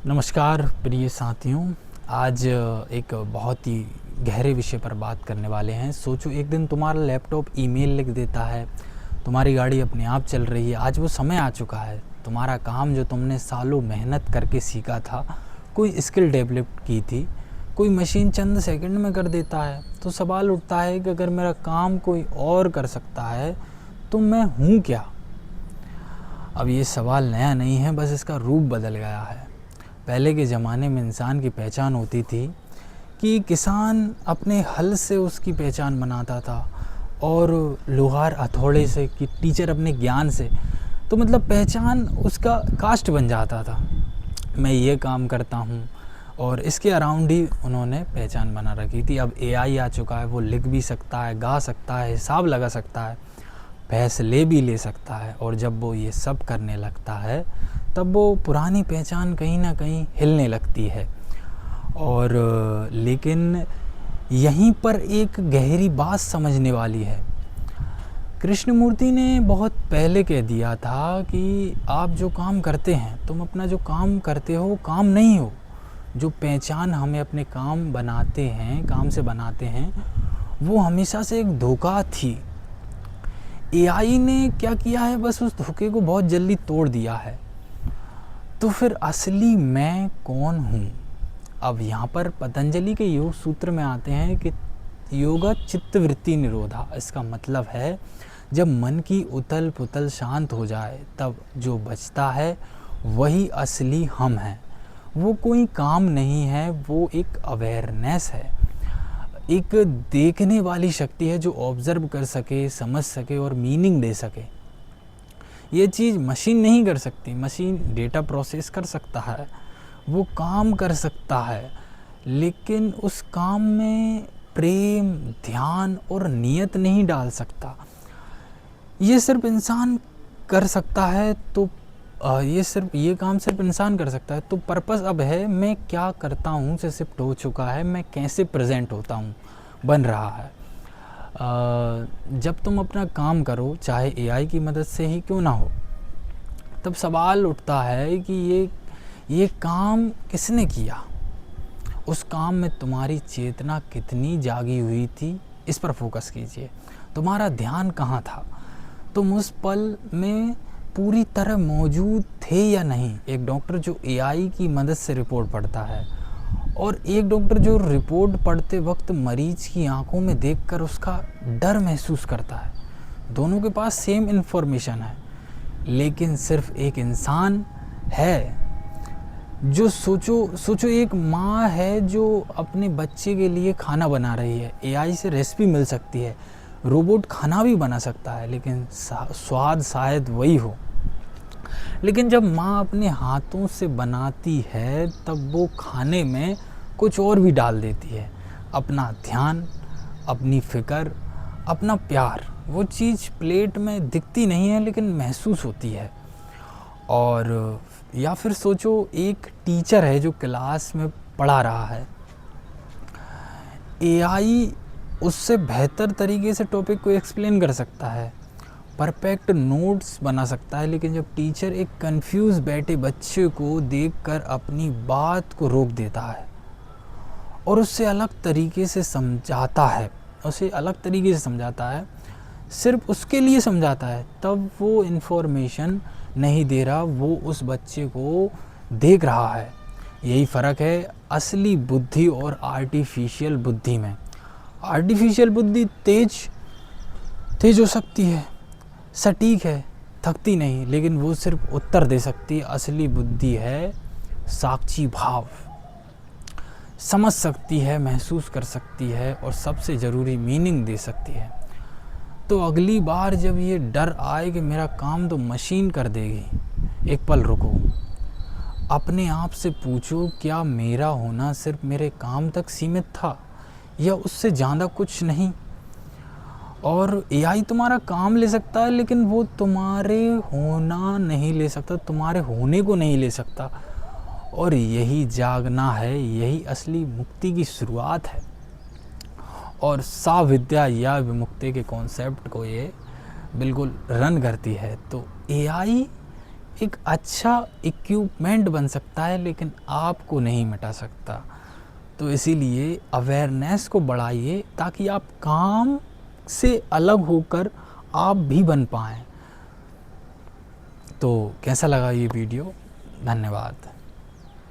नमस्कार प्रिय साथियों। आज एक बहुत ही गहरे विषय पर बात करने वाले हैं। सोचो एक दिन तुम्हारा लैपटॉप ईमेल लिख देता है, तुम्हारी गाड़ी अपने आप चल रही है। आज वो समय आ चुका है, तुम्हारा काम जो तुमने सालों मेहनत करके सीखा था, कोई स्किल डेवलप की थी, कोई मशीन चंद सेकंड में कर देता है। तो सवाल उठता है कि अगर मेरा काम कोई और कर सकता है तो मैं हूँ क्या। अब ये सवाल नया नहीं है, बस इसका रूप बदल गया है। पहले के ज़माने में इंसान की पहचान होती थी कि किसान अपने हल से उसकी पहचान बनाता था और लोहार हथौड़े से, कि टीचर अपने ज्ञान से। तो मतलब पहचान उसका कास्ट बन जाता था, मैं ये काम करता हूँ, और इसके अराउंड ही उन्होंने पहचान बना रखी थी। अब एआई आ चुका है, वो लिख भी सकता है, गा सकता है, हिसाब लगा सकता है, फैसले भी ले सकता है। और जब वो ये सब करने लगता है तब वो पुरानी पहचान कहीं ना कहीं हिलने लगती है। और लेकिन यहीं पर एक गहरी बात समझने वाली है। कृष्णमूर्ति ने बहुत पहले कह दिया था कि आप जो काम करते हैं, तुम अपना जो काम करते हो वो काम नहीं हो। जो पहचान हमें अपने काम बनाते हैं, काम से बनाते हैं, वो हमेशा से एक धोखा थी। एआई ने क्या किया है, बस उस धोखे को बहुत जल्दी तोड़ दिया है। तो फिर असली मैं कौन हूँ। अब यहाँ पर पतंजलि के योग सूत्र में आते हैं कि योगा चित्तवृत्ति निरोधा। इसका मतलब है जब मन की उथल पुथल शांत हो जाए तब जो बचता है वही असली हम हैं। वो कोई काम नहीं है, वो एक अवेयरनेस है, एक देखने वाली शक्ति है जो ऑब्जर्व कर सके, समझ सके और मीनिंग दे सके। ये चीज़ मशीन नहीं कर सकती। मशीन डेटा प्रोसेस कर सकता है, वो काम कर सकता है, लेकिन उस काम में प्रेम, ध्यान और नियत नहीं डाल सकता। ये सिर्फ इंसान कर सकता है। तो ये काम सिर्फ इंसान कर सकता है। तो पर्पस अब है मैं क्या करता हूँ से शिफ्ट हो चुका है, मैं कैसे प्रेजेंट होता हूँ बन रहा है। जब तुम अपना काम करो, चाहे एआई की मदद से ही क्यों ना हो, तब सवाल उठता है कि ये काम किसने किया। उस काम में तुम्हारी चेतना कितनी जागी हुई थी, इस पर फोकस कीजिए। तुम्हारा ध्यान कहाँ था, तुम उस पल में पूरी तरह मौजूद थे या नहीं। एक डॉक्टर जो एआई की मदद से रिपोर्ट पढ़ता है और एक डॉक्टर जो रिपोर्ट पढ़ते वक्त मरीज की आंखों में देखकर उसका डर महसूस करता है, दोनों के पास सेम इन्फॉर्मेशन है, लेकिन सिर्फ एक इंसान है जो सोचो एक माँ है जो अपने बच्चे के लिए खाना बना रही है। एआई से रेसिपी मिल सकती है, रोबोट खाना भी बना सकता है, लेकिन स्वाद शायद वही हो। लेकिन जब माँ अपने हाथों से बनाती है तब वो खाने में कुछ और भी डाल देती है, अपना ध्यान, अपनी फिक्र, अपना प्यार। वो चीज़ प्लेट में दिखती नहीं है लेकिन महसूस होती है। और या फिर सोचो एक टीचर है जो क्लास में पढ़ा रहा है, एआई उससे बेहतर तरीके से टॉपिक को एक्सप्लेन कर सकता है, परफेक्ट नोट्स बना सकता है, लेकिन जब टीचर एक कंफ्यूज बैठे बच्चे को देखकर अपनी बात को रोक देता है और उससे अलग तरीके से समझाता है, सिर्फ उसके लिए समझाता है, तब वो इन्फॉर्मेशन नहीं दे रहा, वो उस बच्चे को देख रहा है। यही फ़र्क है असली बुद्धि और आर्टिफिशियल बुद्धि में। आर्टिफिशियल बुद्धि तेज हो सकती है, सटीक है, थकती नहीं, लेकिन वो सिर्फ उत्तर दे सकती है। असली बुद्धि है साक्षी भाव, समझ सकती है, महसूस कर सकती है और सबसे ज़रूरी मीनिंग दे सकती है। तो अगली बार जब ये डर आए कि मेरा काम तो मशीन कर देगी, एक पल रुको, अपने आप से पूछो क्या मेरा होना सिर्फ मेरे काम तक सीमित था या उससे ज़्यादा कुछ नहीं। और एआई तुम्हारा काम ले सकता है लेकिन वो तुम्हारे होना नहीं ले सकता, तुम्हारे होने को नहीं ले सकता। और यही जागना है, यही असली मुक्ति की शुरुआत है। और साविद्या या विमुक्ति के कॉन्सेप्ट को ये बिल्कुल रन करती है। तो एआई एक अच्छा इक्विपमेंट बन सकता है लेकिन आपको नहीं मिटा सकता। तो इसीलिए अवेयरनेस को बढ़ाइए ताकि आप काम से अलग होकर आप भी बन पाएँ। तो कैसा लगा ये वीडियो? धन्यवाद।